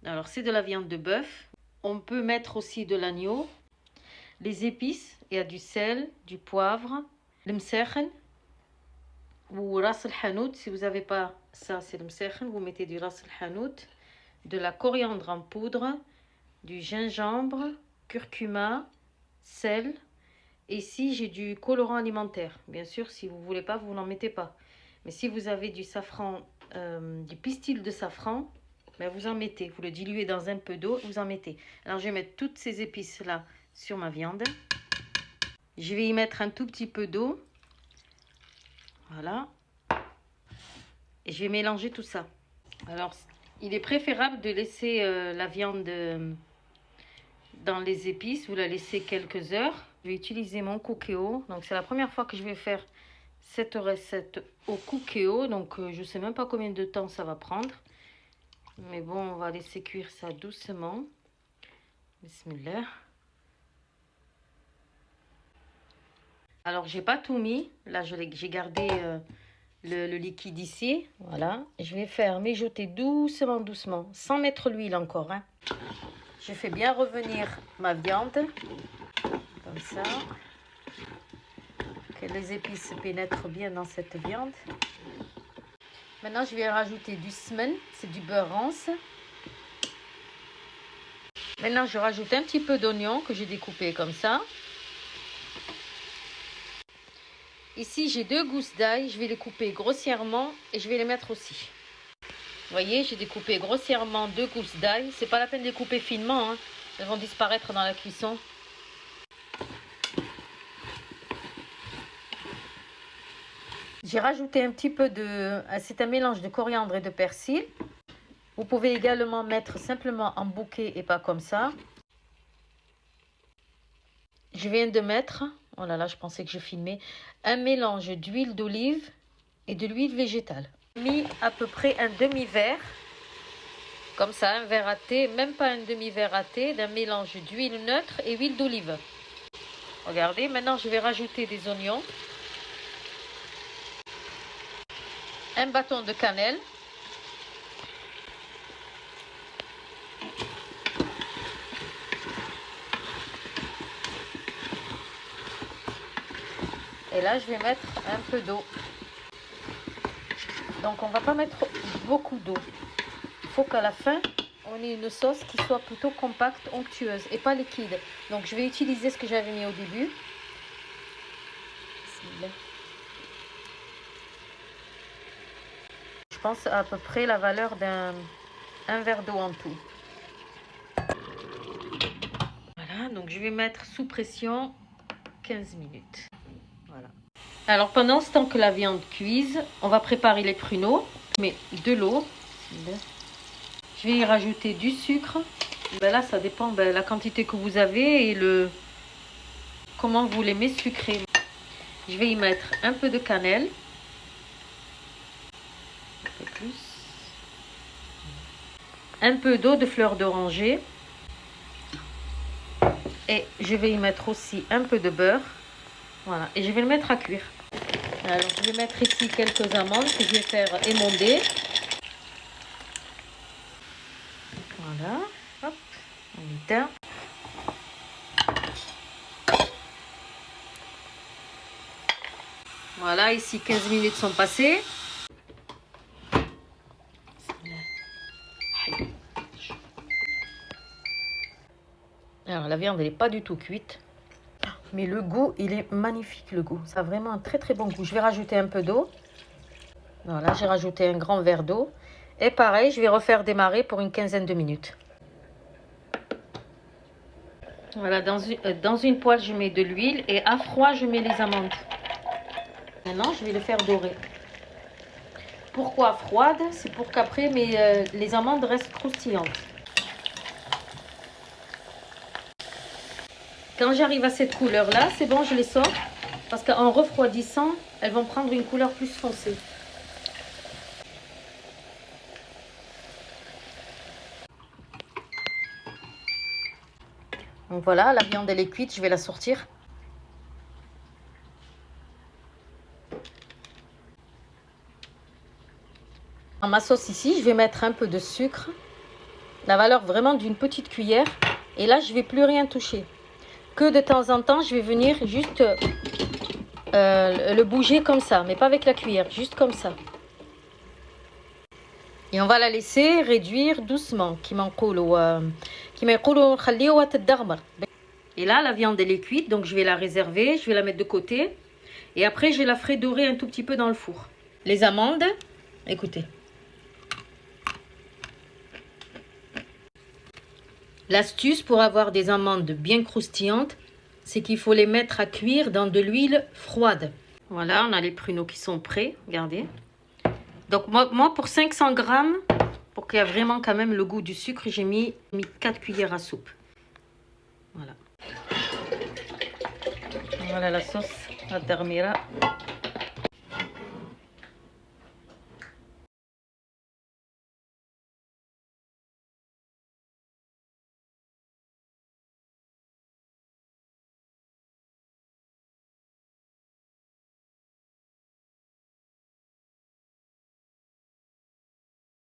Alors, c'est de la viande de bœuf. On peut mettre aussi de l'agneau. Les épices, il y a du sel, du poivre, le msekhen ou ras el hanout. Si vous n'avez pas ça, c'est le msekhen. Vous mettez du ras el hanout, de la coriandre en poudre, du gingembre, curcuma, sel. Et ici, j'ai du colorant alimentaire. Bien sûr, si vous ne voulez pas, vous n'en mettez pas. Mais si vous avez du safran, du pistil de safran, ben vous en mettez. Vous le diluez dans un peu d'eau, vous en mettez. Alors, je vais mettre toutes ces épices-là sur ma viande. Je vais y mettre un tout petit peu d'eau. Voilà. Et je vais mélanger tout ça. Alors, il est préférable de laisser la viande dans les épices. Vous la laissez quelques heures. Je vais utiliser mon cookéo. Donc, c'est la première fois que je vais faire cette recette au cookéo. Donc, je ne sais même pas combien de temps ça va prendre. Mais bon, on va laisser cuire ça doucement. Bismillah. Alors, j'ai pas tout mis. Là, j'ai gardé le liquide ici. Voilà. Je vais faire mijoter doucement, doucement, sans mettre l'huile encore. Hein. Je fais bien revenir ma viande. Comme ça. Que les épices pénètrent bien dans cette viande. Maintenant, je vais rajouter du semen. C'est du beurre rance. Maintenant, je rajoute un petit peu d'oignon que j'ai découpé comme ça. Ici, j'ai 2 gousses d'ail. Je vais les couper grossièrement et je vais les mettre aussi. Vous voyez, j'ai découpé grossièrement 2 gousses d'ail. C'est pas la peine de les couper finement. Hein. Elles vont disparaître dans la cuisson. J'ai rajouté un petit peu de... C'est un mélange de coriandre et de persil. Vous pouvez également mettre simplement en bouquet et pas comme ça. Je viens de mettre... Oh là là, je pensais que je filmais. Un mélange d'huile d'olive et de l'huile végétale. J'ai mis à peu près un demi-verre. Comme ça, un verre à thé. Même pas un demi-verre à thé. D'un mélange d'huile neutre et huile d'olive. Regardez, maintenant je vais rajouter des oignons. Un bâton de cannelle. Et là, je vais mettre un peu d'eau. Donc, on ne va pas mettre beaucoup d'eau. Il faut qu'à la fin, on ait une sauce qui soit plutôt compacte, onctueuse et pas liquide. Donc, je vais utiliser ce que j'avais mis au début. Je pense à peu près la valeur d'un verre d'eau en tout. Voilà, donc je vais mettre sous pression 15 minutes. Voilà. Alors pendant ce temps que la viande cuise, on va préparer les pruneaux. Je mets de l'eau. Je vais y rajouter du sucre. Ben là, ça dépend de la quantité que vous avez et comment vous l'aimez sucré. Je vais y mettre un peu de cannelle. Un peu plus. Un peu d'eau de fleur d'oranger. Et je vais y mettre aussi un peu de beurre. Voilà. Et je vais le mettre à cuire. Alors, je vais mettre ici quelques amandes que je vais faire émonder. Voilà. Hop. On éteint. Voilà, ici 15 minutes sont passées. Alors, la viande, elle n'est pas du tout cuite. Mais le goût, il est magnifique, le goût. Ça a vraiment un très, très bon goût. Je vais rajouter un peu d'eau. Voilà, j'ai rajouté un grand verre d'eau. Et pareil, je vais refaire démarrer pour une quinzaine de minutes. Voilà, dans une poêle, je mets de l'huile. Et à froid, je mets les amandes. Maintenant, je vais le faire dorer. Pourquoi froide? C'est pour qu'après, les amandes restent croustillantes. Quand j'arrive à cette couleur-là, c'est bon, je les sors. Parce qu'en refroidissant, elles vont prendre une couleur plus foncée. Donc voilà, la viande, elle est cuite. Je vais la sortir. Dans ma sauce ici, je vais mettre un peu de sucre la valeur vraiment d'une petite cuillère. Et là, je ne vais plus rien toucher. Que de temps en temps, je vais venir juste le bouger comme ça, mais pas avec la cuillère, juste comme ça. Et on va la laisser réduire doucement. Et là, la viande, elle est cuite, donc je vais la réserver, je vais la mettre de côté. Et après, je la ferai dorer un tout petit peu dans le four. Les amandes, écoutez. L'astuce pour avoir des amandes bien croustillantes, c'est qu'il faut les mettre à cuire dans de l'huile froide. Voilà, on a les pruneaux qui sont prêts, regardez. Donc moi pour 500 grammes, pour qu'il y ait vraiment quand même le goût du sucre, j'ai mis 4 cuillères à soupe. Voilà. Voilà la sauce à termira.